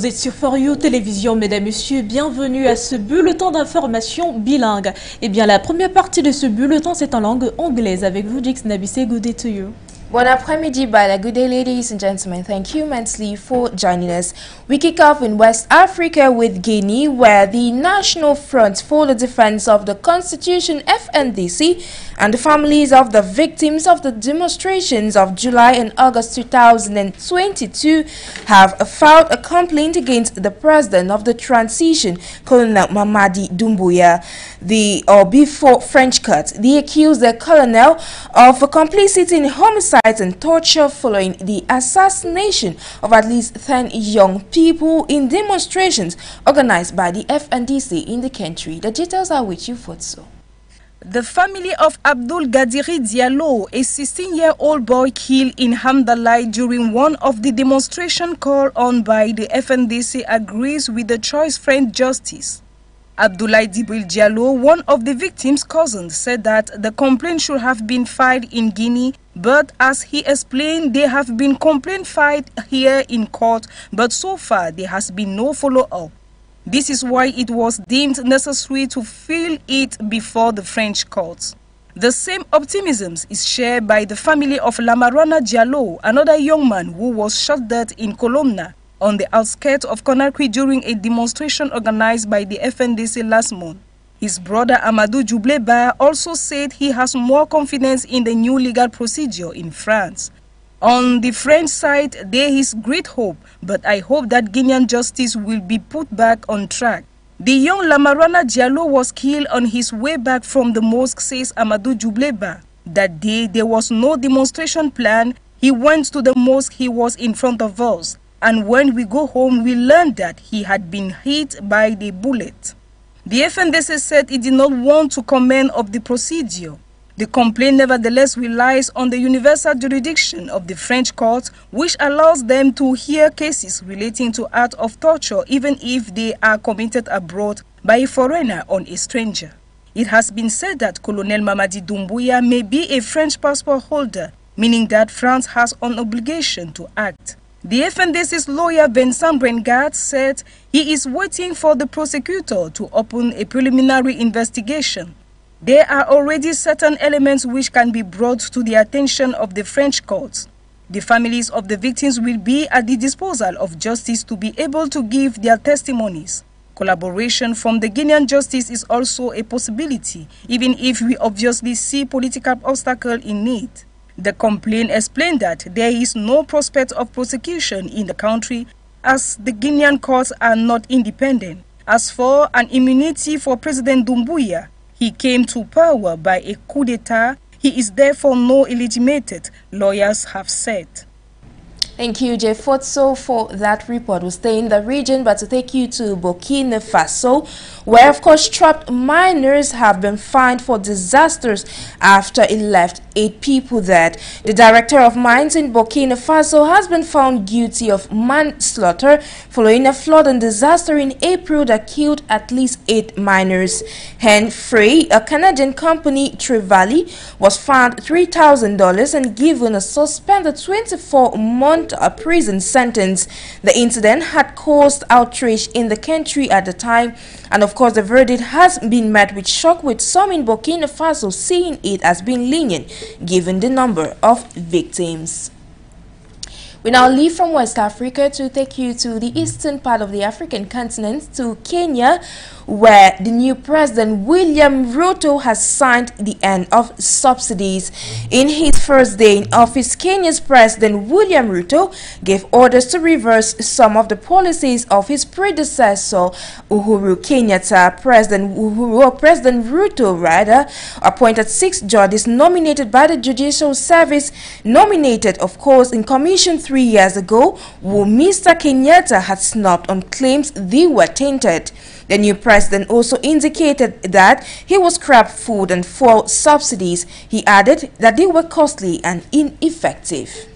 Vous êtes sur For You Télévision, mesdames, messieurs, bienvenue à ce bulletin d'information bilingue. Eh bien, la première partie de ce bulletin, c'est en langue anglaise. Avec vous, Jix Nabise, good day to you. Bon après-midi, Bala. Good day, ladies and gentlemen. Thank you immensely for joining us. We kick off in West Africa with Guinea, where the National Front for the Defense of the Constitution, FNDC, and the families of the victims of the demonstrations of July and August 2022 have filed a complaint against the president of the transition, Colonel Mamadi Doumbouya. Before French court, they accused the colonel of complicity in homicides and torture following the assassination of at least 10 young people in demonstrations organized by the FNDC in the country. The details are with you, Futso. The family of Abdul Gadiri Diallo, a 16-year-old boy killed in Hamdallah during one of the demonstrations called on by the FNDC, agrees with the Choice Friend Justice. Abdoulaye Djibril Diallo, one of the victims' cousins, said that the complaint should have been filed in Guinea, but as he explained, there have been complaints filed here in court, but so far there has been no follow-up. This is why it was deemed necessary to file it before the French courts. The same optimism is shared by the family of Lamarana Diallo, another young man who was shot dead in Kolomna, on the outskirts of Conakry during a demonstration organized by the FNDC last month. His brother Amadou Djoubleba also said he has more confidence in the new legal procedure in France. On the French side, there is great hope, but I hope that Guinean justice will be put back on track. The young Lamarana Diallo was killed on his way back from the mosque, says Amadou Djoubleba. That day, there was no demonstration plan. He went to the mosque, he was in front of us. And when we go home, we learned that he had been hit by the bullet. The FNDC said it did not want to comment on the procedure. The complaint nevertheless relies on the universal jurisdiction of the French court, which allows them to hear cases relating to acts of torture even if they are committed abroad by a foreigner or a stranger. It has been said that Colonel Mamadi Doumbouya may be a French passport holder, meaning that France has an obligation to act. The FNDC's lawyer Vincent Brengard said he is waiting for the prosecutor to open a preliminary investigation. There are already certain elements which can be brought to the attention of the French courts. The families of the victims will be at the disposal of justice to be able to give their testimonies. Collaboration from the Guinean justice is also a possibility, even if we obviously see political obstacles in it. The complaint explained that there is no prospect of prosecution in the country as the Guinean courts are not independent. As for an immunity for President Doumbouya, he came to power by a coup d'etat. He is therefore no illegitimate, lawyers have said. Thank you, Jay Futso, for that report. We'll stay in the region, but to take you to Burkina Faso, where, of course, trapped miners have been fined for disasters after it left 8 people dead. The director of mines in Burkina Faso has been found guilty of manslaughter following a flooding disaster in April that killed at least 8 miners. Hen Frey, a Canadian company, Trevally, was fined $3,000 and given a suspended 24-month prison sentence. The incident had caused outrage in the country at the time, and of course the verdict has been met with shock, with some in Burkina Faso seeing it as being lenient given the number of victims. We now leave from West Africa to take you to the eastern part of the African continent, to Kenya, where the new president William Ruto has signed the end of subsidies. In his first day in office, Kenya's President William Ruto gave orders to reverse some of the policies of his predecessor Uhuru Kenyatta. President Ruto appointed 6 judges nominated by the Judicial Service, nominated of course in commission 3 years ago, who Mr. Kenyatta had snubbed on claims they were tainted. The new president also indicated that he would scrap food and fuel subsidies. He added that they were costly and ineffective.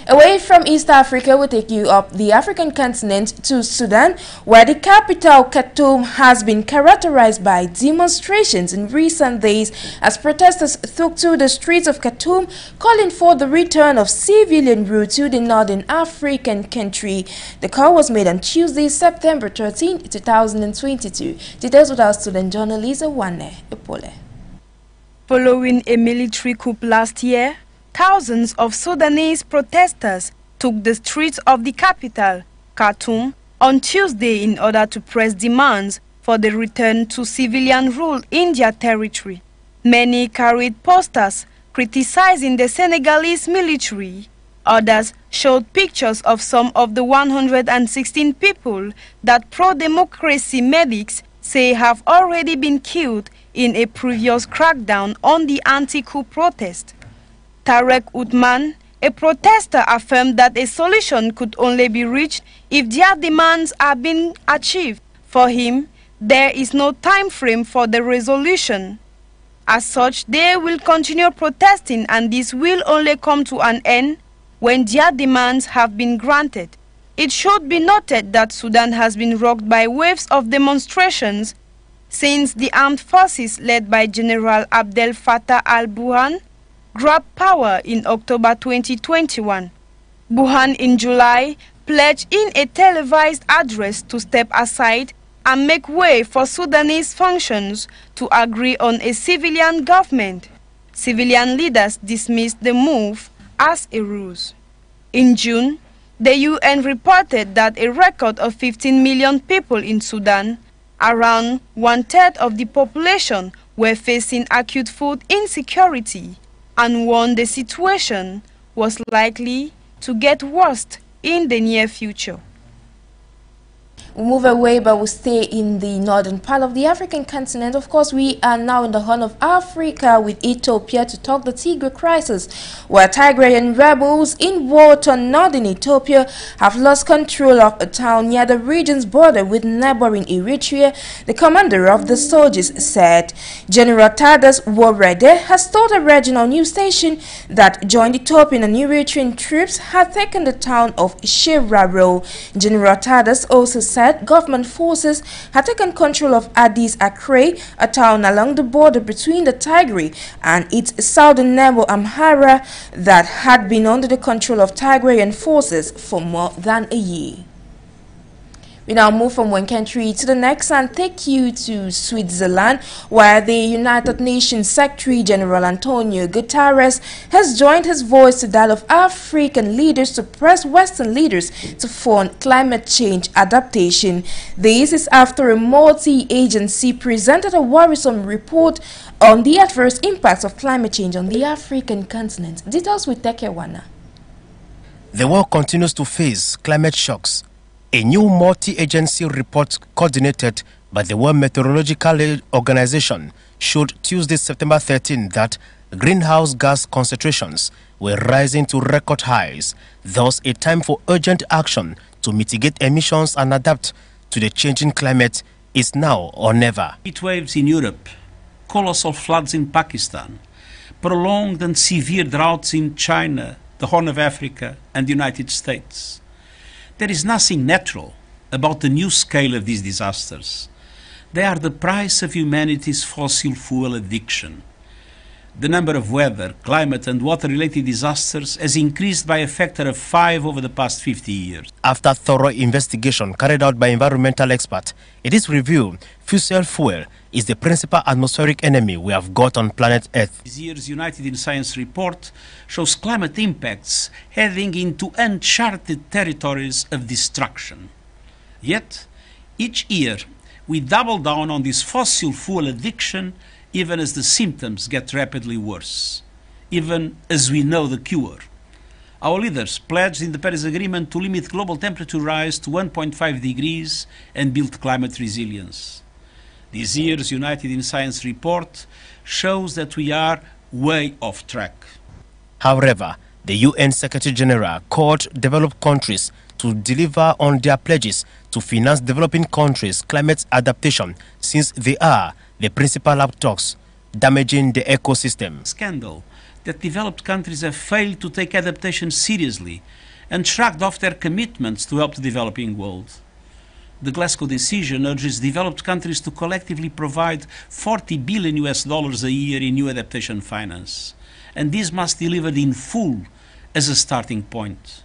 Away from East Africa, we take you up the African continent to Sudan, where the capital, Khartoum, has been characterized by demonstrations in recent days as protesters took to the streets of Khartoum, calling for the return of civilian rule to the northern African country. The call was made on Tuesday, September 13, 2022. Details with our student journalist, Wane Epole. Following a military coup last year, thousands of Sudanese protesters took the streets of the capital, Khartoum, on Tuesday in order to press demands for the return to civilian rule in their territory. Many carried posters criticizing the Senegalese military. Others showed pictures of some of the 116 people that pro-democracy medics say have already been killed in a previous crackdown on the anti-coup protest. Tarek Uthman, a protester, affirmed that a solution could only be reached if their demands are being achieved. For him, there is no time frame for the resolution. As such, they will continue protesting, and this will only come to an end when their demands have been granted. It should be noted that Sudan has been rocked by waves of demonstrations since the armed forces led by General Abdel Fattah al-Burhan grabbed power in October 2021. Burhan in July pledged in a televised address to step aside and make way for Sudanese functions to agree on a civilian government. Civilian leaders dismissed the move as a ruse. In June, the UN reported that a record of 15 million people in Sudan, around one-third of the population, were facing acute food insecurity, and warned the situation was likely to get worse in the near future. We move away, but we stay in the northern part of the African continent. Of course, we are now in the Horn of Africa with Ethiopia to talk the Tigray crisis, where Tigrayan rebels in war-torn northern Ethiopia have lost control of a town near the region's border with neighboring Eritrea, the commander of the soldiers said. General Tadas Worede has told a regional news station that joined Ethiopian and Eritrean troops had taken the town of Shiraro. General Tadas also said government forces had taken control of Addis Akre, a town along the border between the Tigray and its southern neighbor Amhara that had been under the control of Tigrayan forces for more than a year. We now move from one country to the next and take you to Switzerland, where the United Nations Secretary General Antonio Guterres has joined his voice to that of African leaders to press Western leaders to fund climate change adaptation. This is after a multi-agency presented a worrisome report on the adverse impacts of climate change on the African continent. Details with Tekewana. The world continues to face climate shocks. A new multi-agency report coordinated by the World Meteorological Organization showed Tuesday, September 13, that greenhouse gas concentrations were rising to record highs. Thus, a time for urgent action to mitigate emissions and adapt to the changing climate is now or never. Heat waves in Europe, colossal floods in Pakistan, prolonged and severe droughts in China, the Horn of Africa, and the United States. There is nothing natural about the new scale of these disasters. They are the price of humanity's fossil fuel addiction. The number of weather, climate and water-related disasters has increased by a factor of 5 over the past 50 years. After thorough investigation carried out by environmental experts, it is revealed fossil fuel is the principal atmospheric enemy we have got on planet Earth. This year's United in Science report shows climate impacts heading into uncharted territories of destruction. Yet, each year, we double down on this fossil fuel addiction even as the symptoms get rapidly worse, even as we know the cure. Our leaders pledged in the Paris Agreement to limit global temperature rise to 1.5 degrees and build climate resilience. This year's United in Science report shows that we are way off track. However, the UN Secretary General called developed countries to deliver on their pledges to finance developing countries' climate adaptation, since they are the principal actors damaging the ecosystem. Scandal that developed countries have failed to take adaptation seriously and shrugged off their commitments to help the developing world. The Glasgow decision urges developed countries to collectively provide $40 billion a year in new adaptation finance, and this must be delivered in full as a starting point.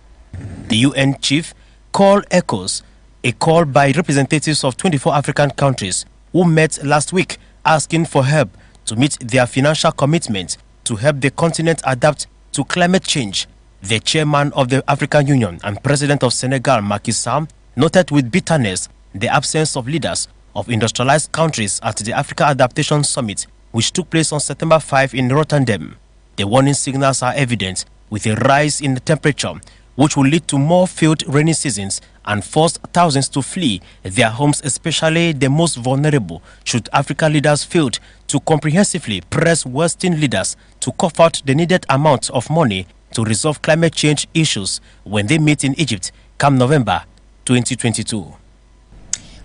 The UN chief call echoes a call by representatives of 24 African countries who met last week asking for help to meet their financial commitment to help the continent adapt to climate change. The chairman of the African Union and president of Senegal, Macky Sall, noted with bitterness the absence of leaders of industrialized countries at the Africa Adaptation Summit, which took place on September 5 in Rotterdam. The warning signals are evident, with a rise in the temperature, which will lead to more failed rainy seasons and force thousands to flee their homes, especially the most vulnerable, should African leaders fail to comprehensively press Western leaders to cough out the needed amount of money to resolve climate change issues when they meet in Egypt come November 2022.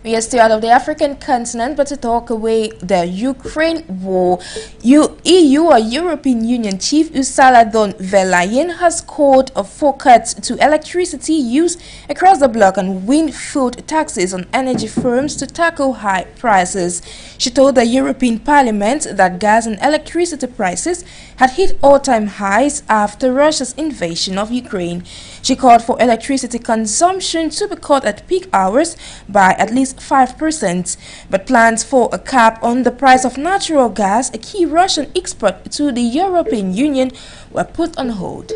We are still out of the African continent, but to talk away the Ukraine war. EU or European Union Chief Ursula von der Leyen has called for cuts to electricity use across the bloc and windfall taxes on energy firms to tackle high prices. She told the European Parliament that gas and electricity prices had hit all-time highs after Russia's invasion of Ukraine. She called for electricity consumption to be cut at peak hours by at least 5%, but plans for a cap on the price of natural gas, a key Russian export to the European Union, were put on hold.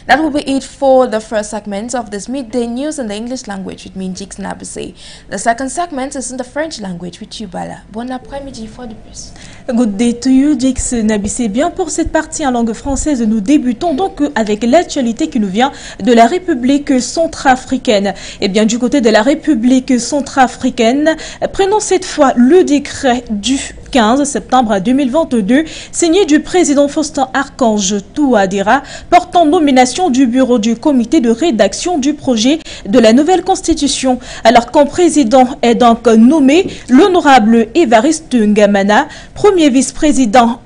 That will be it for the first segment of this midday news in the English language with me, Jix Nabise. The second segment is in the French language with you, Bala. Bon après-midi for the bus. Good day to you, Jix Nabise. Bien, pour cette partie en langue française, nous débutons donc avec l'actualité qui nous vient de la République centrafricaine. Et bien, du côté de la République centrafricaine, prenons cette fois le décret du 15 septembre 2022, signé du président Faustin-Archange Touadéra, portant nomination du bureau du comité de rédaction du projet de la nouvelle constitution. Alors qu'en président est donc nommé l'honorable Évariste Ngamana, premier vice-président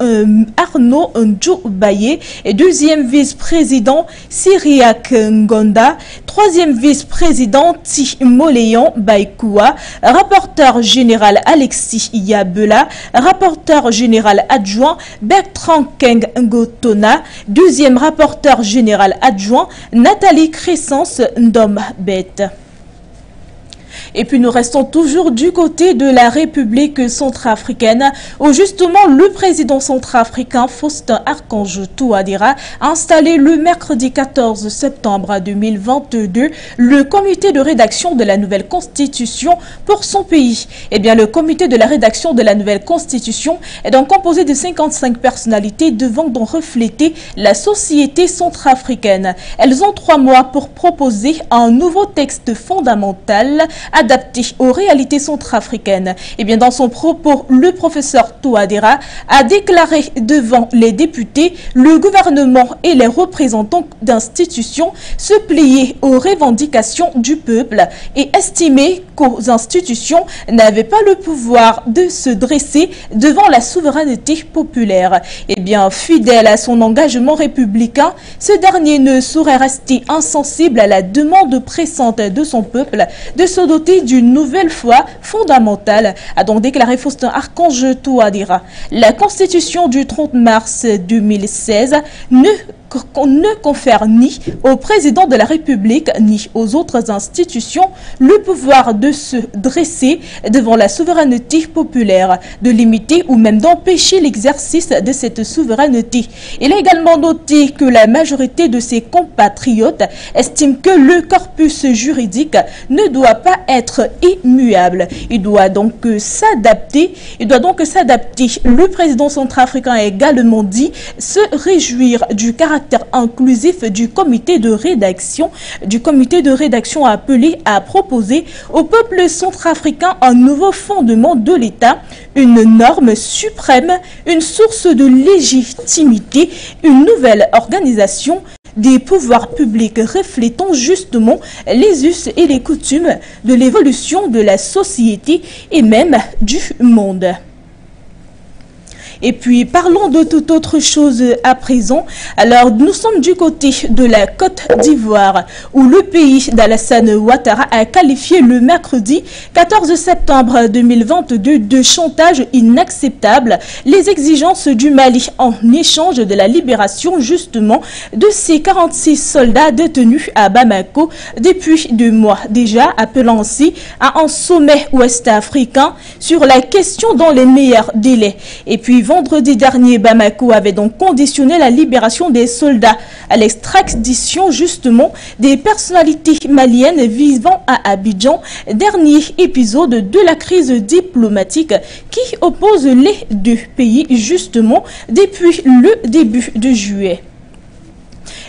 Arnaud Ndjoubaye et deuxième vice-président Cyriaque Ngonda, troisième vice-président Timoléon Baïkoua, rapporteur général Alexis Yabela, rapporteur général adjoint Bertrand Keng Ngotona, deuxième rapporteur général adjoint Nathalie Crescence Ndombet. Et puis nous restons toujours du côté de la République centrafricaine où justement le président centrafricain Faustin-Archange Touadéra a installé le mercredi 14 septembre 2022 le comité de rédaction de la nouvelle constitution pour son pays. Eh bien, le comité de la rédaction de la nouvelle constitution est donc composé de 55 personnalités devant donc refléter la société centrafricaine. Elles ont 3 mois pour proposer un nouveau texte fondamental adapté aux réalités centrafricaines. Et bien, dans son propos, le professeur Touadéra a déclaré devant les députés, le gouvernement et les représentants d'institutions se pliaient aux revendications du peuple et estimaient qu'aux institutions n'avaient pas le pouvoir de se dresser devant la souveraineté populaire. Et bien, fidèle à son engagement républicain, ce dernier ne saurait rester insensible à la demande pressante de son peuple de se doter d'une nouvelle foi fondamentale, a donc déclaré Faustin-Archange Touadéra. La constitution du 30 mars 2016 ne confère ni au président de la République ni aux autres institutions le pouvoir de se dresser devant la souveraineté populaire, de limiter ou même d'empêcher l'exercice de cette souveraineté. Il a également noté que la majorité de ses compatriotes estiment que le corpus juridique ne doit pas être immuable. Il doit donc s'adapter. Le président centrafricain a également dit se réjouir du caractère inclusif du comité de rédaction appelé à proposer au peuple centrafricain un nouveau fondement de l'État, une norme suprême, une source de légitimité, une nouvelle organisation des pouvoirs publics reflétant justement les us et les coutumes de l'évolution de la société et même du monde. Et puis parlons de toute autre chose à présent. Alors nous sommes du côté de la Côte d'Ivoire où le pays d'Alassane Ouattara a qualifié le mercredi 14 septembre 2022 de chantage inacceptable les exigences du Mali en échange de la libération justement de ces 46 soldats détenus à Bamako depuis 2 mois déjà, appelant ainsi à un sommet ouest-africain sur la question dans les meilleurs délais. Et puis vendredi dernier, Bamako avait donc conditionné la libération des soldats à l'extradition justement des personnalités maliennes vivant à Abidjan, dernier épisode de la crise diplomatique qui oppose les deux pays justement depuis le début de juillet.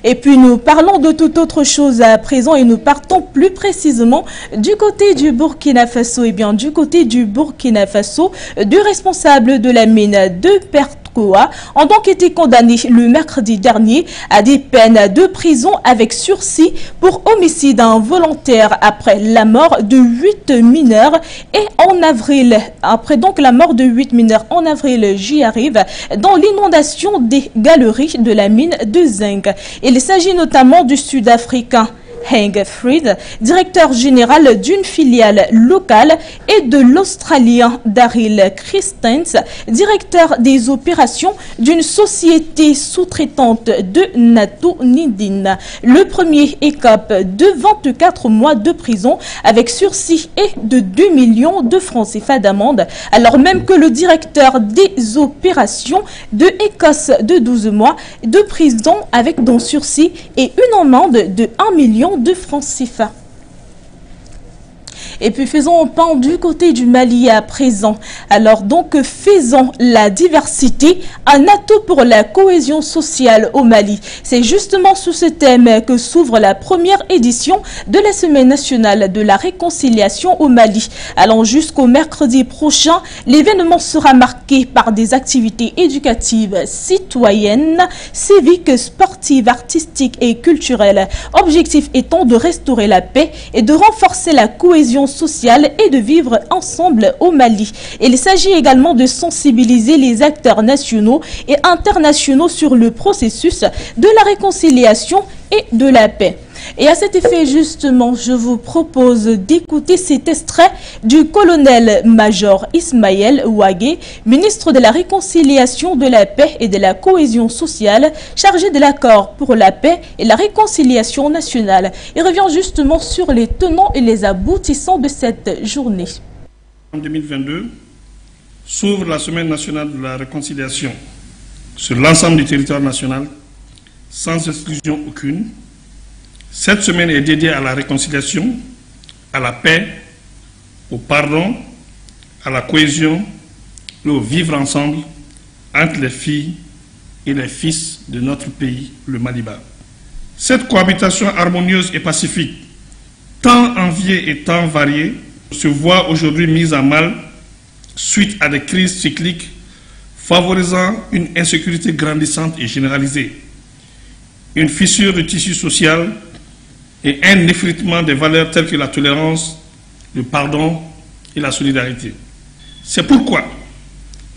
Et puis nous parlons de toute autre chose à présent et nous partons plus précisément du côté du Burkina Faso. Et bien du côté du Burkina Faso, deux responsables de la mine de Perkoa ont donc été condamnés le mercredi dernier à des peines de prison avec sursis pour homicide involontaire après la mort de 8 mineurs et en avril, après donc la mort de 8 mineurs en avril, j'y arrive, dans l'inondation des galeries de la mine de zinc. Il s'agit notamment du Sud-Africain Henk Fried, directeur général d'une filiale locale, et de l'Australien Daryl Christens, directeur des opérations d'une société sous-traitante de NATO Nidin. Le premier écope de 24 mois de prison avec sursis et de 2 millions de francs CFA d'amende, alors même que le directeur des opérations de Écosse de 12 mois de prison avec donc sursis et une amende de 1 million de francs CFA. Et puis faisons un pan du côté du Mali à présent. Alors donc faisons la diversité un atout pour la cohésion sociale au Mali. C'est justement sous ce thème que s'ouvre la première édition de la Semaine nationale de la réconciliation au Mali. Allant jusqu'au mercredi prochain, l'événement sera marqué par des activités éducatives, citoyennes, civiques, sportives, artistiques et culturelles. Objectif étant de restaurer la paix et de renforcer la cohésion sociale et de vivre ensemble au Mali. Il s'agit également de sensibiliser les acteurs nationaux et internationaux sur le processus de la réconciliation et de la paix. Et à cet effet, justement, je vous propose d'écouter cet extrait du colonel-major Ismaël Ouagé, ministre de la Réconciliation, de la Paix et de la Cohésion sociale, chargé de l'accord pour la paix et la réconciliation nationale. Il revient justement sur les tenants et les aboutissants de cette journée. En 2022, s'ouvre la Semaine nationale de la réconciliation sur l'ensemble du territoire national, sans exclusion aucune. Cette semaine est dédiée à la réconciliation, à la paix, au pardon, à la cohésion et au vivre ensemble entre les filles et les fils de notre pays, le Maliba. Cette cohabitation harmonieuse et pacifique, tant enviée et tant variée, se voit aujourd'hui mise à mal suite à des crises cycliques favorisant une insécurité grandissante et généralisée, une fissure du tissu social et un effritement des valeurs telles que la tolérance, le pardon et la solidarité. C'est pourquoi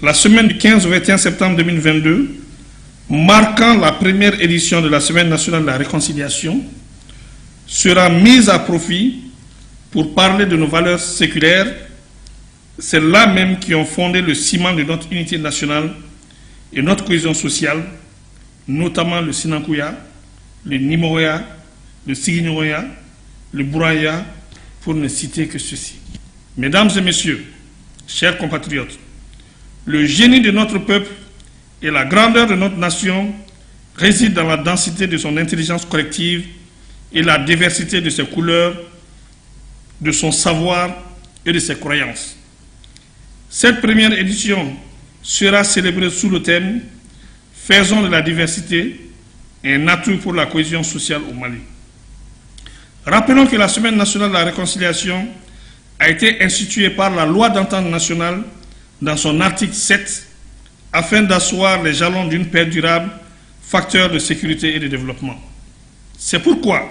la semaine du 15 au 21 septembre 2022, marquant la première édition de la Semaine nationale de la réconciliation, sera mise à profit pour parler de nos valeurs séculaires, celles-là même qui ont fondé le ciment de notre unité nationale et notre cohésion sociale, notamment le Sinankouya, le Nimoya, le Siginoya, le Bouraya, pour ne citer que ceci. Mesdames et messieurs, chers compatriotes, le génie de notre peuple et la grandeur de notre nation résident dans la densité de son intelligence collective et la diversité de ses couleurs, de son savoir et de ses croyances. Cette première édition sera célébrée sous le thème « Faisons de la diversité un atout pour la cohésion sociale au Mali ». Rappelons que la Semaine nationale de la réconciliation a été instituée par la loi d'entente nationale dans son article 7 afin d'asseoir les jalons d'une paix durable, facteur de sécurité et de développement. C'est pourquoi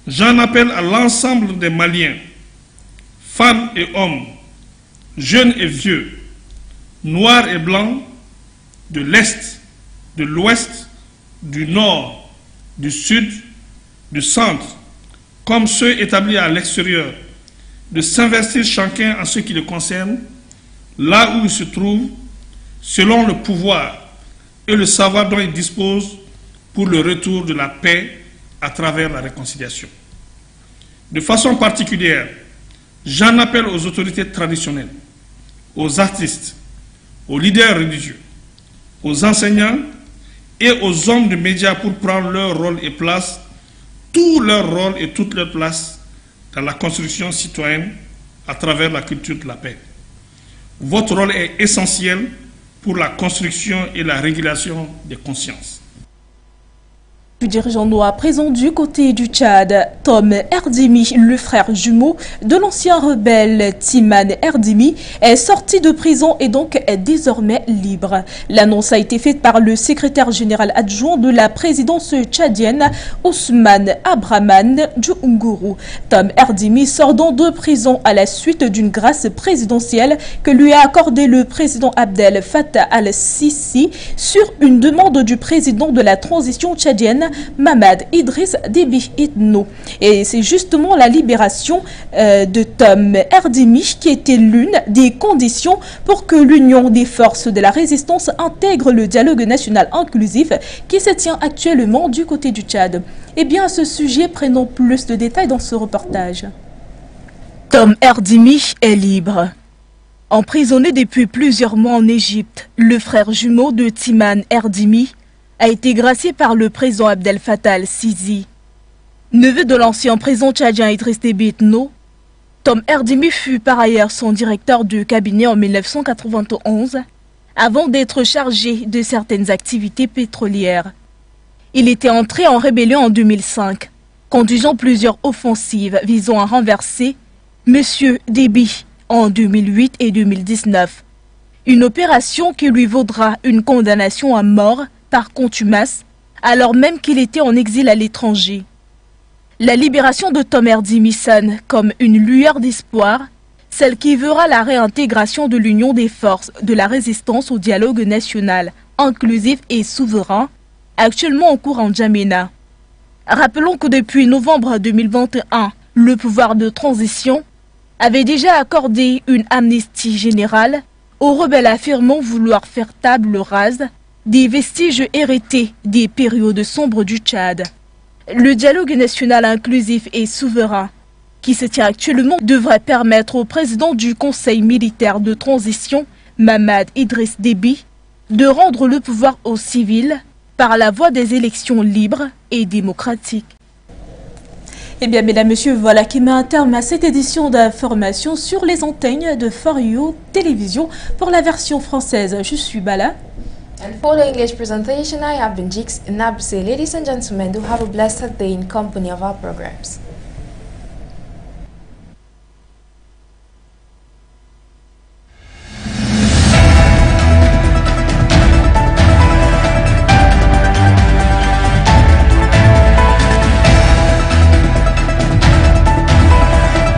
j'en appelle à l'ensemble des Maliens, femmes et hommes, jeunes et vieux, noirs et blancs, de l'Est, de l'Ouest, du Nord, du Sud, du Centre, comme ceux établis à l'extérieur, de s'investir chacun en ce qui le concerne, là où il se trouve, selon le pouvoir et le savoir dont il dispose pour le retour de la paix à travers la réconciliation. De façon particulière, j'en appelle aux autorités traditionnelles, aux artistes, aux leaders religieux, aux enseignants et aux hommes de médias pour prendre leur rôle et place, tout leur rôle et toute leur place dans la construction citoyenne à travers la culture de la paix. Votre rôle est essentiel pour la construction et la régulation des consciences. Dirigeons-nous à présent du côté du Tchad. Tom Erdimi, le frère jumeau de l'ancien rebelle Timan Erdimi, est sorti de prison et donc est désormais libre. L'annonce a été faite par le secrétaire général adjoint de la présidence tchadienne, Ousmane Abraman Djoungourou. Tom Erdimi sort donc de prison à la suite d'une grâce présidentielle que lui a accordé le président Abdel Fattah al-Sisi sur une demande du président de la transition tchadienne, Mamad Idriss Déby Itno. Et c'est justement la libération de Tom Erdimi qui était l'une des conditions pour que l'Union des forces de la résistance intègre le dialogue national inclusif qui se tient actuellement du côté du Tchad. Eh bien, à ce sujet, prenons plus de détails dans ce reportage. Tom Erdimi est libre. Emprisonné depuis plusieurs mois en Égypte, le frère jumeau de Timan Erdimi a été gracié par le président Abdel Fattah al-Sisi. Neveu de l'ancien président tchadien Idriss Déby Itno, Tom Erdimi fut par ailleurs son directeur de cabinet en 1991, avant d'être chargé de certaines activités pétrolières. Il était entré en rébellion en 2005, conduisant plusieurs offensives visant à renverser M. Déby en 2008 et 2019. Une opération qui lui vaudra une condamnation à mort par contumace, alors même qu'il était en exil à l'étranger. La libération de Tom Erdimi sonne comme une lueur d'espoir, celle qui verra la réintégration de l'Union des forces de la résistance au dialogue national, inclusif et souverain, actuellement en cours en N'Djamena. Rappelons que depuis novembre 2021, le pouvoir de transition avait déjà accordé une amnistie générale aux rebelles affirmant vouloir faire table rase des vestiges hérités des périodes sombres du Tchad. Le dialogue national inclusif et souverain qui se tient actuellement devrait permettre au président du Conseil militaire de transition, Mamad Idriss Déby, de rendre le pouvoir aux civils par la voie des élections libres et démocratiques. Eh bien, mesdames, messieurs, voilà qui met un terme à cette édition d'information sur les antennes de For You Télévision pour la version française. Je suis Bala. And for the English presentation, I have been Jix Nabse. Ladies and gentlemen, do have a blessed day in company of our programs.